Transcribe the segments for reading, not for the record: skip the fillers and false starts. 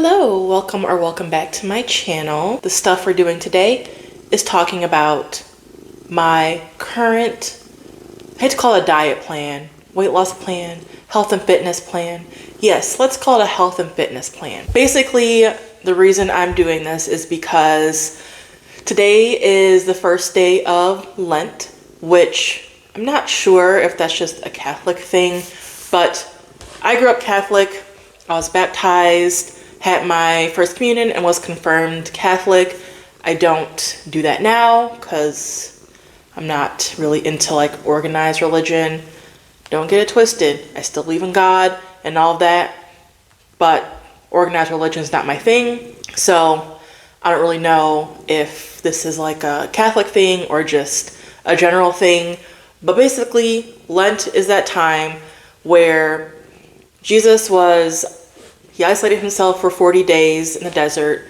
Hello, welcome back to my channel. The stuff we're doing today is talking about my current, I hate to call it a diet plan, weight loss plan, health and fitness plan. Yes, let's call it a health and fitness plan. Basically, the reason I'm doing this is because today is the first day of Lent, which I'm not sure if that's just a Catholic thing, but I grew up Catholic. I was baptized, had my first communion, and was confirmed Catholic. I don't do that now because I'm not really into like organized religion. Don't get it twisted. I still believe in God and all of that, but organized religion is not my thing. So I don't really know if this is like a Catholic thing or just a general thing. But basically, Lent is that time where Jesus he isolated himself for 40 days in the desert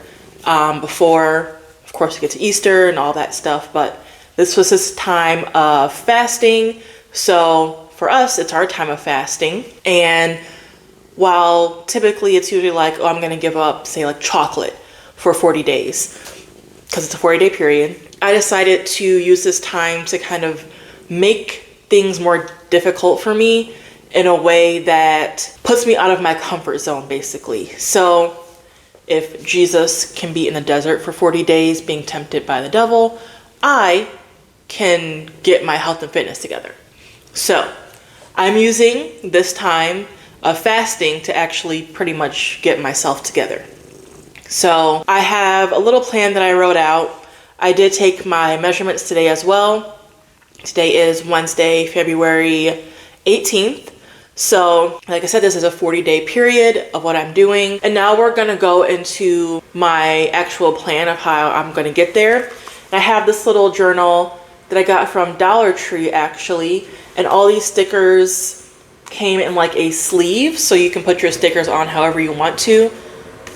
before, of course, we get to Easter and all that stuff. But this was his time of fasting. So for us, it's our time of fasting. And while typically it's usually like, oh, I'm going to give up, say, like chocolate for 40 days because it's a 40-day period, I decided to use this time to kind of make things more difficult for me in a way that puts me out of my comfort zone, basically. So if Jesus can be in the desert for 40 days being tempted by the devil, I can get my health and fitness together. So I'm using this time of fasting to actually pretty much get myself together. So I have a little plan that I wrote out. I did take my measurements today as well. Today is Wednesday, February 18th. So, like I said, this is a 40-day period of what I'm doing. And now we're going to go into my actual plan of how I'm going to get there. And I have this little journal that I got from Dollar Tree, actually. And all these stickers came in like a sleeve, so you can put your stickers on however you want to.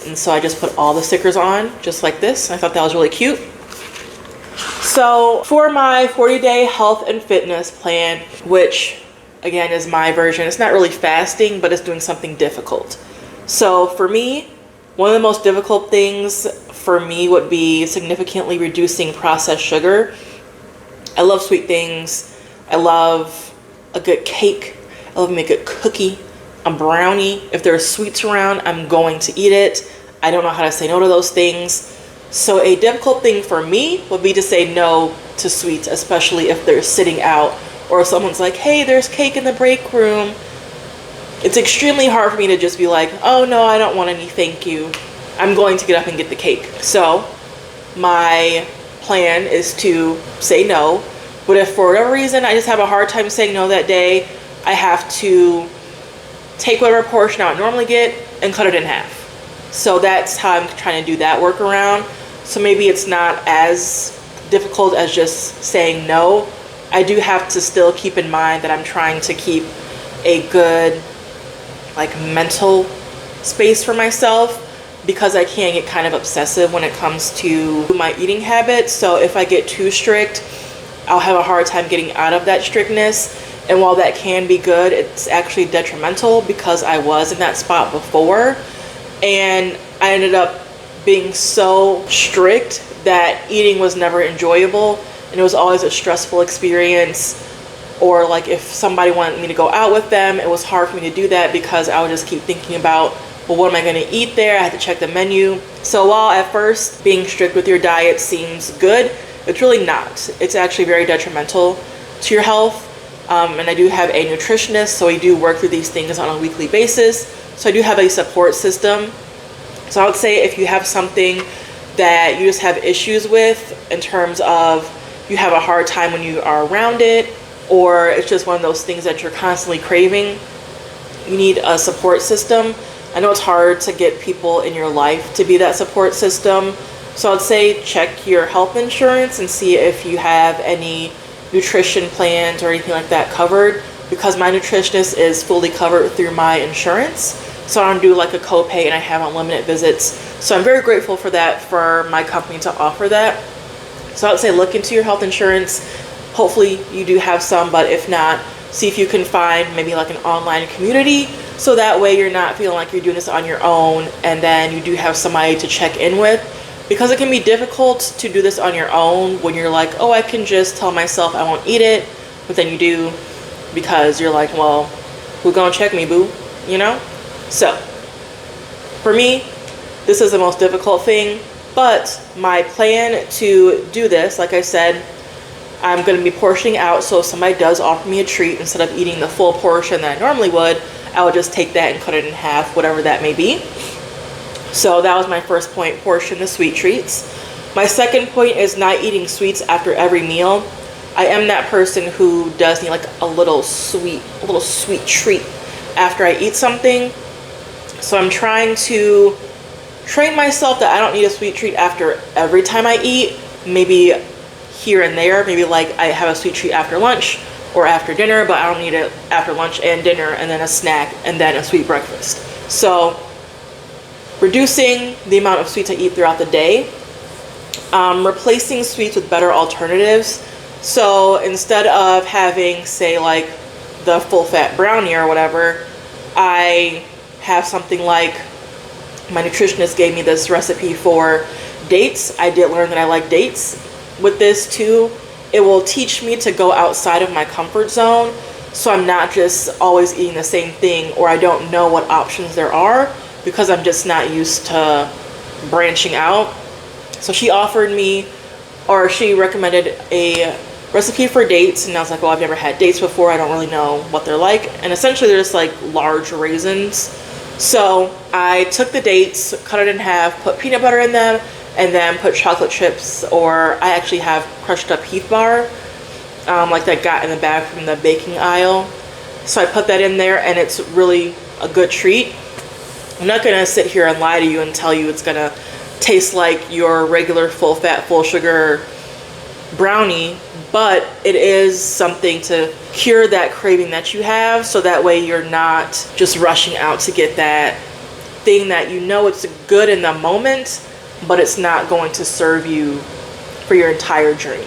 And so I just put all the stickers on, just like this. I thought that was really cute. So, for my 40-day health and fitness plan, which again is my version, it's not really fasting, but it's doing something difficult. So for me, one of the most difficult things for me would be significantly reducing processed sugar. I love sweet things. I love a good cake. I love a good cookie, a brownie. If there's sweets around, I'm going to eat it. I don't know how to say no to those things. So a difficult thing for me would be to say no to sweets, especially if they're sitting out or someone's like, hey, there's cake in the break room. It's extremely hard for me to just be like, oh no, I don't want any, thank you. I'm going to get up and get the cake. So my plan is to say no. But if for whatever reason I just have a hard time saying no that day, I have to take whatever portion I would normally get and cut it in half. So that's how I'm trying to do that workaround. So maybe it's not as difficult as just saying no. I do have to still keep in mind that I'm trying to keep a good like mental space for myself, because I can get kind of obsessive when it comes to my eating habits. So if I get too strict, I'll have a hard time getting out of that strictness. And while that can be good, it's actually detrimental because I was in that spot before. And I ended up being so strict that eating was never enjoyable. And it was always a stressful experience. Or like if somebody wanted me to go out with them, it was hard for me to do that because I would just keep thinking about, well, what am I going to eat there? I had to check the menu. So while at first being strict with your diet seems good, it's really not. It's actually very detrimental to your health. And I do have a nutritionist, so we do work through these things on a weekly basis. So I do have a support system. So I would say if you have something that you just have issues with in terms of you have a hard time when you are around it, or it's just one of those things that you're constantly craving, you need a support system. I know it's hard to get people in your life to be that support system. So I'd say check your health insurance and see if you have any nutrition plans or anything like that covered, because my nutritionist is fully covered through my insurance. So I don't do like a copay and I have unlimited visits. So I'm very grateful for that, for my company to offer that. So I would say look into your health insurance. Hopefully you do have some, but if not, see if you can find maybe like an online community So that way you're not feeling like you're doing this on your own, and then you do have somebody to check in with. Because it can be difficult to do this on your own when you're like, oh, I can just tell myself I won't eat it, but then you do, because you're like, well, who gonna check me, boo? You know? So, for me, this is the most difficult thing, but my plan to do this, like I said, I'm gonna be portioning out, so if somebody does offer me a treat, instead of eating the full portion that I normally would, I would just take that and cut it in half, whatever that may be. So that was my first point, portion the sweet treats. My second point is not eating sweets after every meal. I am that person who does need like a little sweet treat after I eat something. So I'm trying to train myself that I don't need a sweet treat after every time I eat. Maybe here and there, maybe like I have a sweet treat after lunch or after dinner, but I don't need it after lunch and dinner, and then a snack and then a sweet breakfast. So reducing the amount of sweets I eat throughout the day, replacing sweets with better alternatives. So instead of having, say, like the full fat brownie or whatever, I have something like, my nutritionist gave me this recipe for dates. I did learn that I like dates. With this too, it will teach me to go outside of my comfort zone, so I'm not just always eating the same thing, or I don't know what options there are, because I'm just not used to branching out. So she offered me, or she recommended a recipe for dates, and I was like, well, I've never had dates before, I don't really know what they're like. And essentially they're just like large raisins. So I took the dates, cut it in half, put peanut butter in them, and then put chocolate chips, or I actually have crushed up Heath bar, like that got in the bag from the baking aisle. So I put that in there, and it's really a good treat. I'm not gonna sit here and lie to you and tell you it's gonna taste like your regular full fat, full sugar brownie, but it is something to cure that craving that you have, so that way you're not just rushing out to get that thing that you know it's good in the moment, but it's not going to serve you for your entire journey.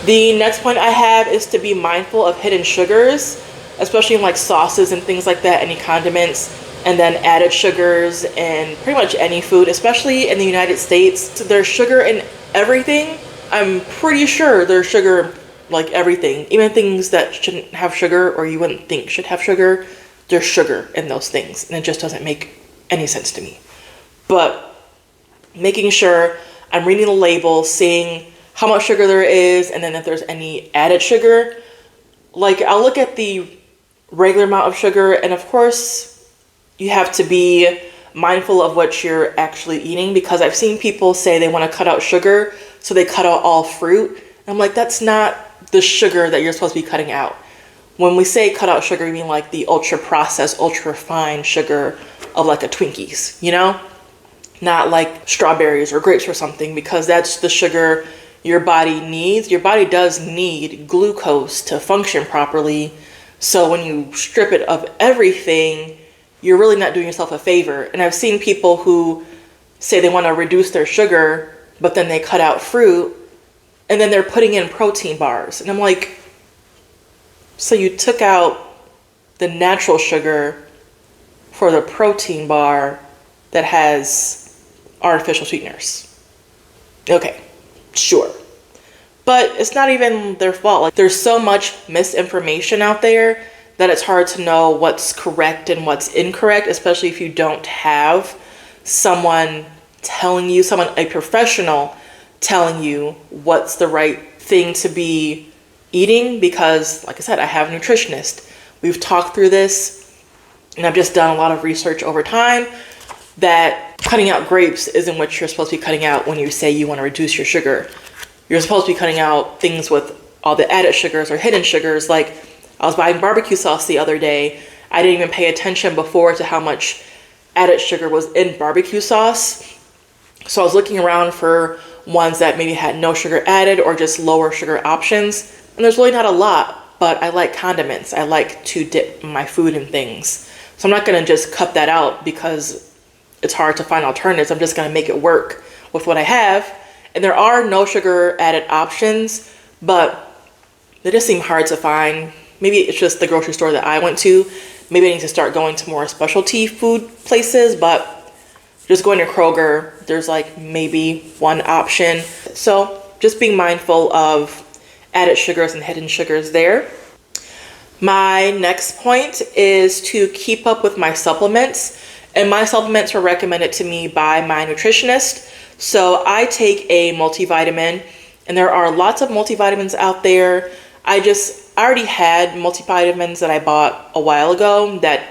The next point I have is to be mindful of hidden sugars, especially in like sauces and things like that, any condiments, and then added sugars in pretty much any food, especially in the United States. There's sugar in everything. I'm pretty sure there's sugar in like everything, even things that shouldn't have sugar or you wouldn't think should have sugar. There's sugar in those things, and it just doesn't make any sense to me. But making sure I'm reading the label, seeing how much sugar there is, and then if there's any added sugar. Like, I'll look at the regular amount of sugar, and of course you have to be mindful of what you're actually eating, because I've seen people say they want to cut out sugar, so they cut out all fruit. And I'm like, that's not the sugar that you're supposed to be cutting out. When we say cut out sugar, we mean like the ultra processed, ultra refined sugar of like a Twinkies, you know? Not like strawberries or grapes or something, because that's the sugar your body needs. Your body does need glucose to function properly. So when you strip it of everything, you're really not doing yourself a favor. And I've seen people who say they want to reduce their sugar, but then they cut out fruit, and then they're putting in protein bars. And I'm like, so you took out the natural sugar for the protein bar that has artificial sweeteners. Okay, sure. But it's not even their fault. Like, there's so much misinformation out there that it's hard to know what's correct and what's incorrect, especially if you don't have someone telling you, a professional telling you what's the right thing to be eating. Because, like I said, I have a nutritionist. We've talked through this, and I've just done a lot of research over time that cutting out grapes isn't what you're supposed to be cutting out when you say you want to reduce your sugar. You're supposed to be cutting out things with all the added sugars or hidden sugars. Like, I was buying barbecue sauce the other day. I didn't even pay attention before to how much added sugar was in barbecue sauce. So I was looking around for ones that maybe had no sugar added or just lower sugar options. And there's really not a lot, but I like condiments. I like to dip my food in things. So I'm not gonna just cut that out because it's hard to find alternatives. I'm just gonna make it work with what I have. And there are no sugar added options, but they just seem hard to find. Maybe it's just the grocery store that I went to maybe I need to start going to more specialty food places, but just going to Kroger, there's like maybe one option. So just being mindful of added sugars and hidden sugars there. My next point is to keep up with my supplements, and my supplements were recommended to me by my nutritionist. So I take a multivitamin, and there are lots of multivitamins out there. I already had multivitamins that I bought a while ago that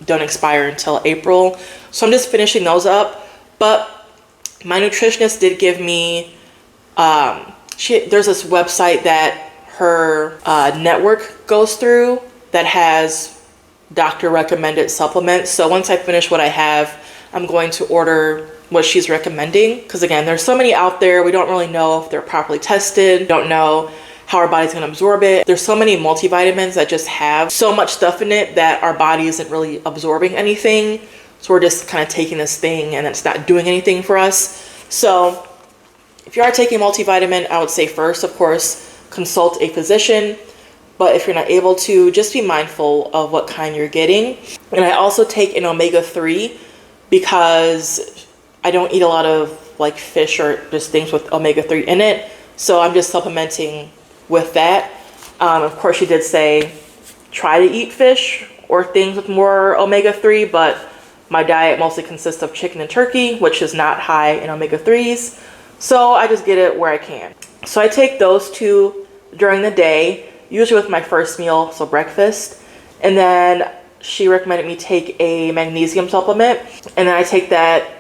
don't expire until April. So I'm just finishing those up. But my nutritionist did give me, there's this website that her network goes through that has doctor recommended supplements. So once I finish what I have, I'm going to order what she's recommending. Because again, there's so many out there. We don't really know if they're properly tested. Don't know how our body's going to absorb it. There's so many multivitamins that just have so much stuff in it that our body isn't really absorbing anything. So we're just kind of taking this thing and it's not doing anything for us. So if you are taking multivitamin, I would say first, of course, consult a physician. But if you're not able to, just be mindful of what kind you're getting. And I also take an omega-3 because I don't eat a lot of like fish or just things with omega-3 in it. So I'm just supplementing with that. Of course, she did say try to eat fish or things with more omega-3, but my diet mostly consists of chicken and turkey, which is not high in omega-3s. So I just get it where I can. So I take those two during the day, usually with my first meal, so breakfast. And then she recommended me take a magnesium supplement. And then I take that,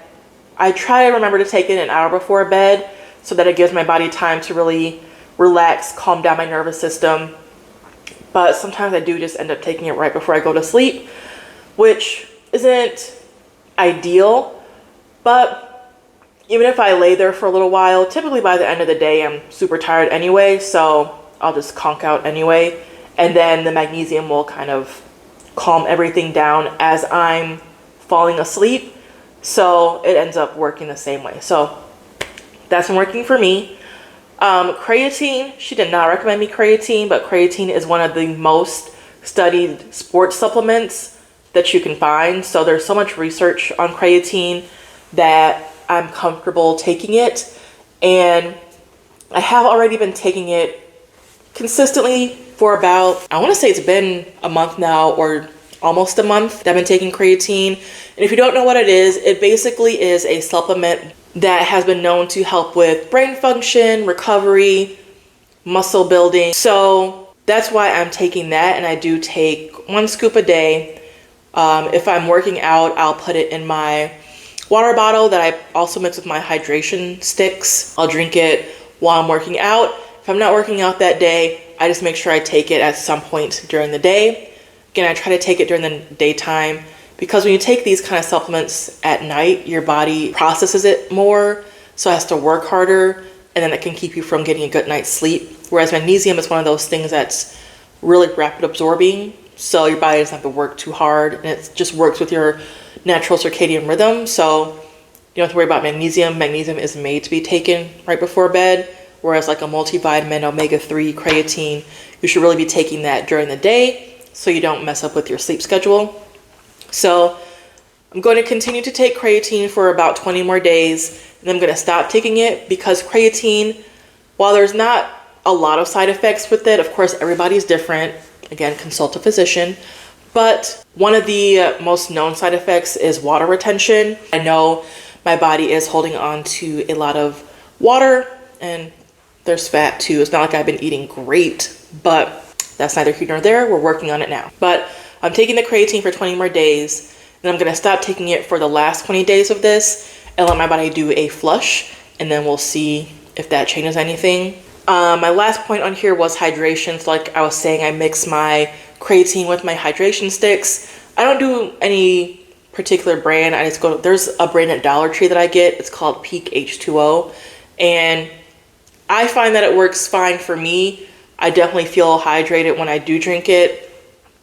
I try to remember to take it an hour before bed so that it gives my body time to really relax, calm down my nervous system. But sometimes I do just end up taking it right before I go to sleep, which isn't ideal. But even if I lay there for a little while, typically by the end of the day, I'm super tired anyway, so I'll just conk out anyway. And then the magnesium will kind of calm everything down as I'm falling asleep. So it ends up working the same way. So that's been working for me. Creatine, she did not recommend me creatine, but creatine is one of the most studied sports supplements that you can find. So there's so much research on creatine that I'm comfortable taking it. And I have already been taking it consistently for about, I want to say it's been a month now, or almost a month that I've been taking creatine. And if you don't know what it is, it basically is a supplement that has been known to help with brain function, recovery, muscle building. So that's why I'm taking that, and I do take 1 scoop a day. If I'm working out, I'll put it in my water bottle that I also mix with my hydration sticks. I'll drink it while I'm working out. If I'm not working out that day, I just make sure I take it at some point during the day. Again, I try to take it during the daytime because when you take these kind of supplements at night, your body processes it more, so it has to work harder, and then it can keep you from getting a good night's sleep. Whereas magnesium is one of those things that's really rapid absorbing, so your body doesn't have to work too hard, and it just works with your natural circadian rhythm. So you don't have to worry about magnesium. Magnesium is made to be taken right before bed, whereas like a multivitamin, omega-3, creatine, you should really be taking that during the day so you don't mess up with your sleep schedule. So I'm going to continue to take creatine for about 20 more days, and I'm going to stop taking it because creatine, while there's not a lot of side effects with it, of course everybody's different, again, consult a physician, but one of the most known side effects is water retention. I know my body is holding on to a lot of water, and there's fat too. It's not like I've been eating great, but that's neither here nor there. We're working on it now. But I'm taking the creatine for 20 more days, and I'm going to stop taking it for the last 20 days of this and let my body do a flush, and then we'll see if that changes anything. My last point on here was hydration. So like I was saying, I mix my creatine with my hydration sticks. I don't do any particular brand. I just go, there's a brand at Dollar Tree that I get. It's called Peak H2O, and I find that it works fine for me. I definitely feel hydrated when I do drink it.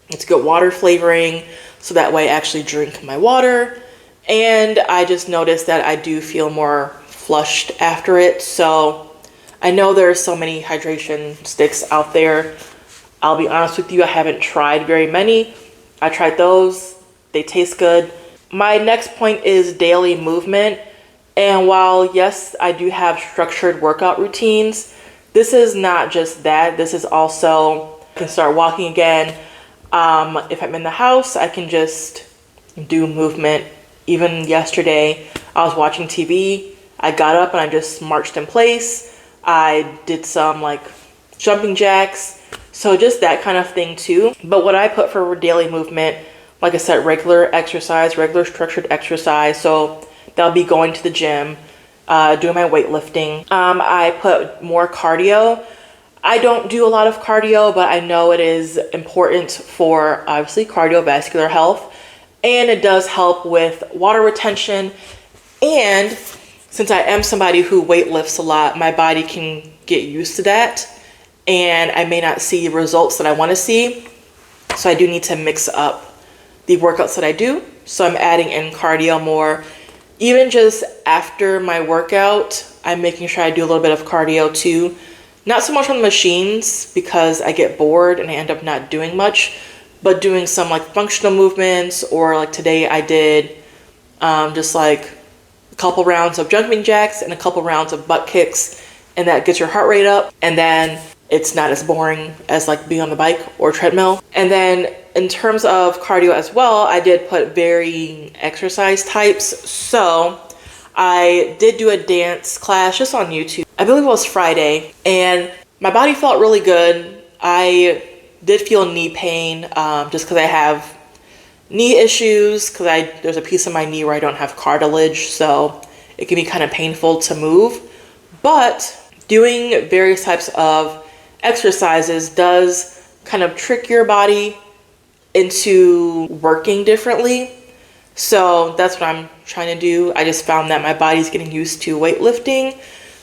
It's good water flavoring, so that way I actually drink my water. And I just noticed that I do feel more flushed after it. So I know there are so many hydration sticks out there. I'll be honest with you, I haven't tried very many. I tried those. They taste good. My next point is daily movement. And while, yes, I do have structured workout routines, this is not just that. This is also, I can start walking again. If I'm in the house, I can just do movement. Even yesterday, I was watching TV. I got up and I just marched in place. I did some like jumping jacks. So just that kind of thing too. But what I put for daily movement, like I said, regular exercise, regular structured exercise. So that'll be going to the gym, doing my weightlifting. I put more cardio. I don't do a lot of cardio, but I know it is important for obviously cardiovascular health. And it does help with water retention. And since I am somebody who weightlifts a lot, my body can get used to that. And I may not see results that I want to see. So I do need to mix up the workouts that I do. So I'm adding in cardio more. Even just after my workout, I'm making sure I do a little bit of cardio too. Not so much on the machines because I get bored and I end up not doing much, but doing some like functional movements, or like today I did just like a couple rounds of jumping jacks and a couple rounds of butt kicks, and that gets your heart rate up, and then it's not as boring as like being on the bike or treadmill. And then in terms of cardio as well, I did put varying exercise types. So I did do a dance class just on YouTube. I believe it was Friday, and my body felt really good. I did feel knee pain just because I have knee issues, because there's a piece of my knee where I don't have cartilage, so it can be kind of painful to move. But doing various types of exercises does kind of trick your body into working differently. So that's what I'm trying to do. I just found that my body's getting used to weightlifting.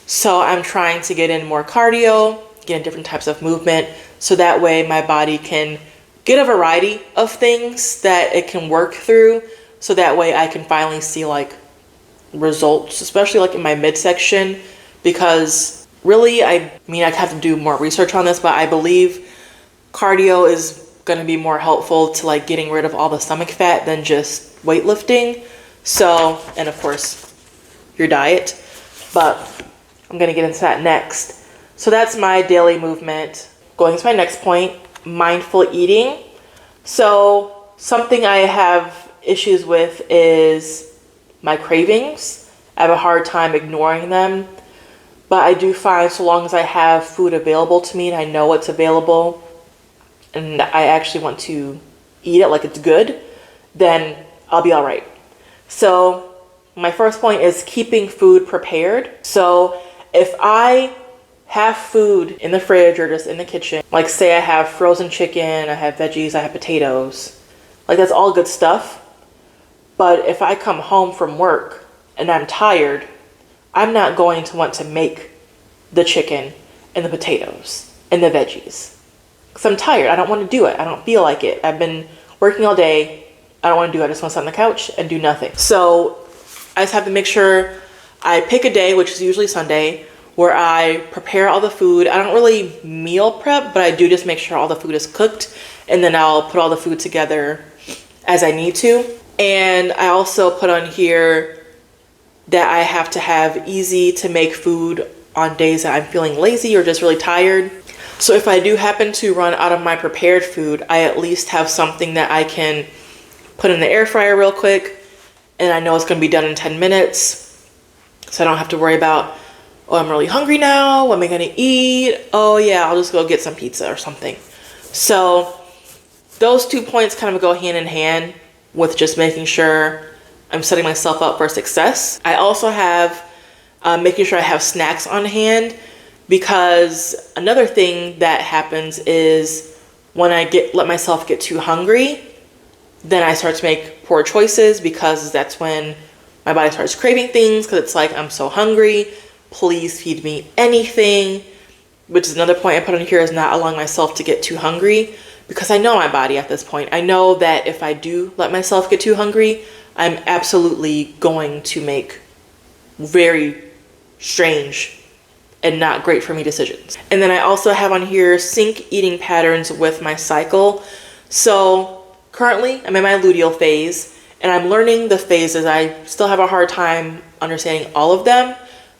So I'm trying to get in more cardio, get in different types of movement, so that way my body can get a variety of things that it can work through. So that way I can finally see like results, especially like in my midsection, because really, I mean, I have to do more research on this, but I believe cardio is going to be more helpful to like getting rid of all the stomach fat than just weightlifting. So, and of course, your diet, but I'm going to get into that next. So that's my daily movement. Going to my next point, mindful eating. So something I have issues with is my cravings. I have a hard time ignoring them. But I do find so long as I have food available to me and I know what's available and I actually want to eat it like it's good, then I'll be all right. So my first point is keeping food prepared. So if I have food in the fridge or just in the kitchen, like say I have frozen chicken, I have veggies, I have potatoes, like that's all good stuff. But if I come home from work and I'm tired, I'm not going to want to make the chicken and the potatoes and the veggies because I'm tired. I don't want to do it. I don't feel like it. I've been working all day. I don't want to do it. I just want to sit on the couch and do nothing. So I just have to make sure I pick a day, which is usually Sunday, where I prepare all the food. I don't really meal prep, but I do just make sure all the food is cooked, and then I'll put all the food together as I need to. And I also put on here that I have to have easy to make food on days that I'm feeling lazy or just really tired. So if I do happen to run out of my prepared food, I at least have something that I can put in the air fryer real quick, and I know it's going to be done in 10 minutes. So I don't have to worry about, oh, I'm really hungry now. What am I going to eat? Oh yeah, I'll just go get some pizza or something. So those 2 points kind of go hand in hand with just making sure I'm setting myself up for success. I also have making sure I have snacks on hand, because another thing that happens is when I let myself get too hungry, then I start to make poor choices, because that's when my body starts craving things, because it's like, I'm so hungry, please feed me anything, which is another point I put on here, is not allowing myself to get too hungry, because I know my body at this point. I know that if I do let myself get too hungry, I'm absolutely going to make very strange and not great for me decisions. And then I also have on here sync eating patterns with my cycle. So Currently, I'm in my luteal phase, and I'm learning the phases. I still have a hard time understanding all of them,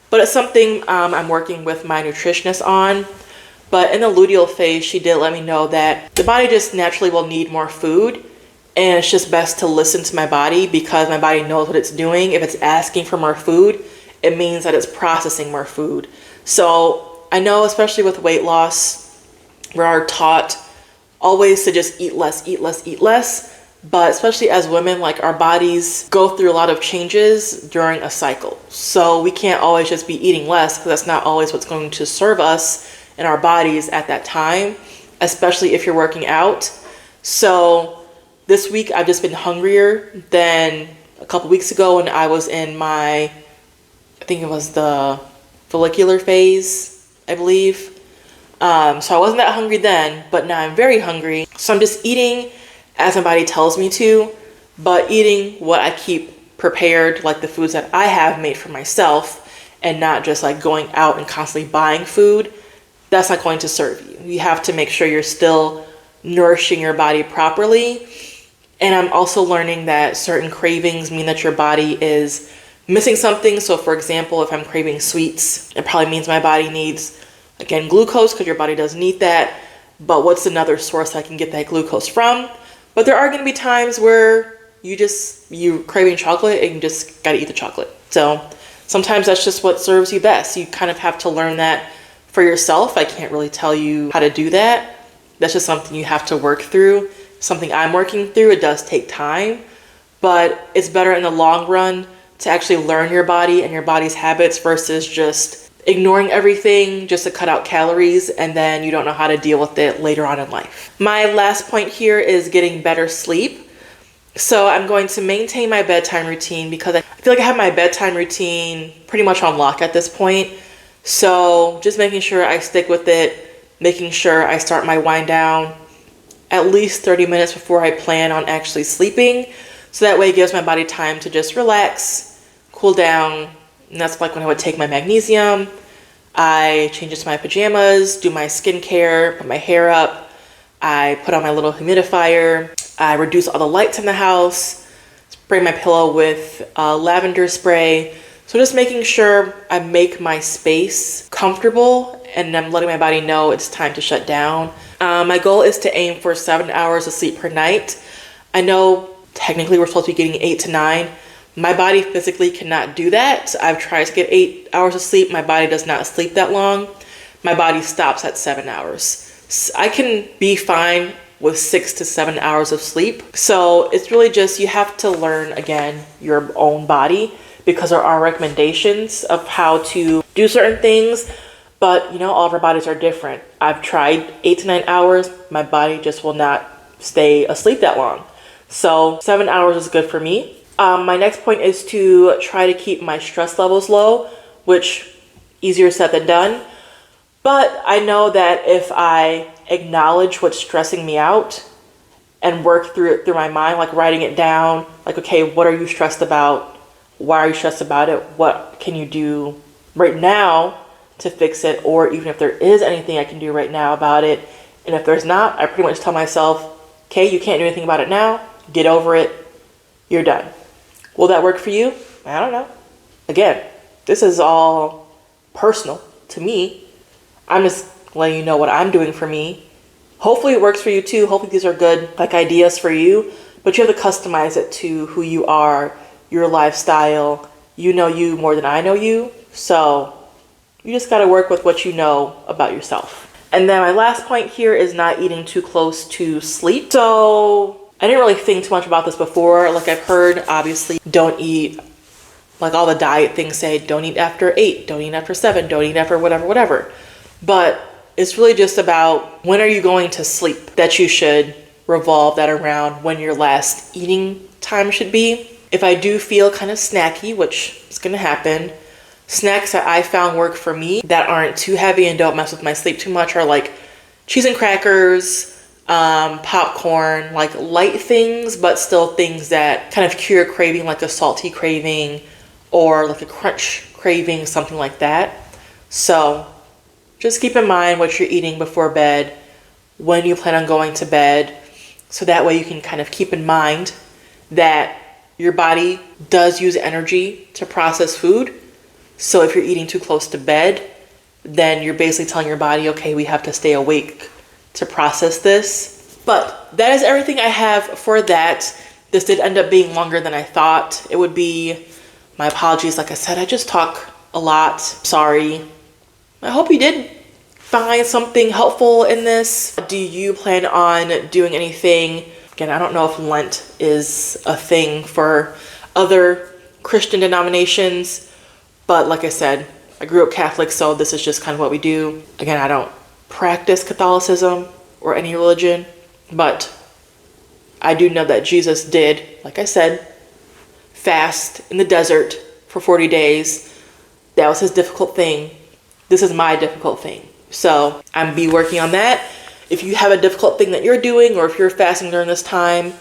but it's something I'm working with my nutritionist on. But in the luteal phase, she did let me know that the body just naturally will need more food, and it's just best to listen to my body because my body knows what it's doing. If it's asking for more food, it means that it's processing more food. So I know, especially with weight loss, we are taught always to just eat less, eat less, eat less. But especially as women, like, our bodies go through a lot of changes during a cycle. So we can't always just be eating less because that's not always what's going to serve us in our bodies at that time, especially if you're working out. So this week I've just been hungrier than a couple weeks ago when I was in my, I think it was the follicular phase, I believe. So I wasn't that hungry then, but now I'm very hungry. So I'm just eating as my body tells me to, but eating what I keep prepared, like the foods that I have made for myself, and not just like going out and constantly buying food. That's not going to serve you. You have to make sure you're still nourishing your body properly. And I'm also learning that certain cravings mean that your body is missing something. So for example, if I'm craving sweets, it probably means my body needs, again, glucose, because your body does need that. But what's another source I can get that glucose from? But there are going to be times where you're craving chocolate and you just got to eat the chocolate. So sometimes that's just what serves you best. You kind of have to learn that for yourself. I can't really tell you how to do that. That's just something you have to work through. Something I'm working through. It does take time, but it's better in the long run to actually learn your body and your body's habits versus just ignoring everything just to cut out calories and then you don't know how to deal with it later on in life. My last point here is getting better sleep. So I'm going to maintain my bedtime routine because I feel like I have my bedtime routine pretty much on lock at this point. So just making sure I stick with it, making sure I start my wind down at least 30 minutes before I plan on actually sleeping. So that way it gives my body time to just relax, cool down. And that's like when I would take my magnesium. I change into my pajamas, do my skincare, put my hair up. I put on my little humidifier. I reduce all the lights in the house, spray my pillow with lavender spray. So just making sure I make my space comfortable and I'm letting my body know it's time to shut down. My goal is to aim for 7 hours of sleep per night. I know technically we're supposed to be getting 8 to 9. My body physically cannot do that. I've tried to get 8 hours of sleep. My body does not sleep that long. My body stops at 7 hours. I can be fine with 6 to 7 hours of sleep. So it's really just, you have to learn, again, your own body because there are recommendations of how to do certain things. But, you know, all of our bodies are different. I've tried 8 to 9 hours. My body just will not stay asleep that long. So 7 hours is good for me. My next point is to try to keep my stress levels low, which easier said than done. But I know that if I acknowledge what's stressing me out and work through it through my mind, like writing it down, like, okay, what are you stressed about? Why are you stressed about it? What can you do right now to fix it? Or even if there is anything I can do right now about it. And if there's not, I pretty much tell myself, okay, you can't do anything about it now. Get over it. You're done. Will that work for you? I don't know. Again, this is all personal to me. I'm just letting you know what I'm doing for me. Hopefully it works for you too. Hopefully these are good like ideas for you, but you have to customize it to who you are, your lifestyle. You know you more than I know you. So you just got to work with what you know about yourself. And then my last point here is not eating too close to sleep. So I didn't really think too much about this before. Like I've heard, obviously, don't eat, like all the diet things say, don't eat after 8, don't eat after 7, don't eat after whatever. But it's really just about when are you going to sleep that you should revolve that around when your last eating time should be. If I do feel kind of snacky, which is going to happen, snacks that I found work for me that aren't too heavy and don't mess with my sleep too much are like cheese and crackers, popcorn, like light things, but still things that kind of cure a craving, like a salty craving or like a crunch craving, something like that. So just keep in mind what you're eating before bed, when you plan on going to bed. So that way you can kind of keep in mind that your body does use energy to process food. So if you're eating too close to bed, then you're basically telling your body, okay, we have to stay awake to process this. But that is everything I have for that. This did end up being longer than I thought it would be. My apologies. Like I said, I just talk a lot. Sorry. I hope you did find something helpful in this. Do you plan on doing anything? Again, I don't know if Lent is a thing for other Christian denominations, but like I said, I grew up Catholic, so this is just kind of what we do. Again, I don't practice Catholicism or any religion, but I do know that Jesus did, like I said, fast in the desert for 40 days. That was his difficult thing. This is my difficult thing. So I'm be working on that. If you have a difficult thing that you're doing, or if you're fasting during this time,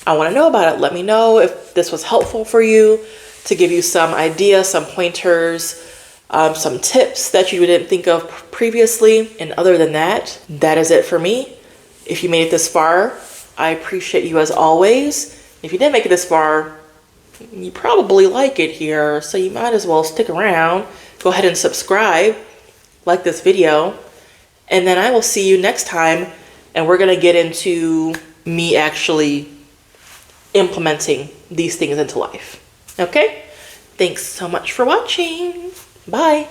I want to know about it. Let me know if this was helpful for you, to give you some ideas, some pointers, some tips that you didn't think of previously. And other than that, that is it for me. If you made it this far, I appreciate you as always. If you didn't make it this far, you probably like it here, so you might as well stick around. Go ahead and subscribe, like this video, and then I will see you next time, and we're gonna get into me actually implementing these things into life. Okay? Thanks so much for watching. Bye.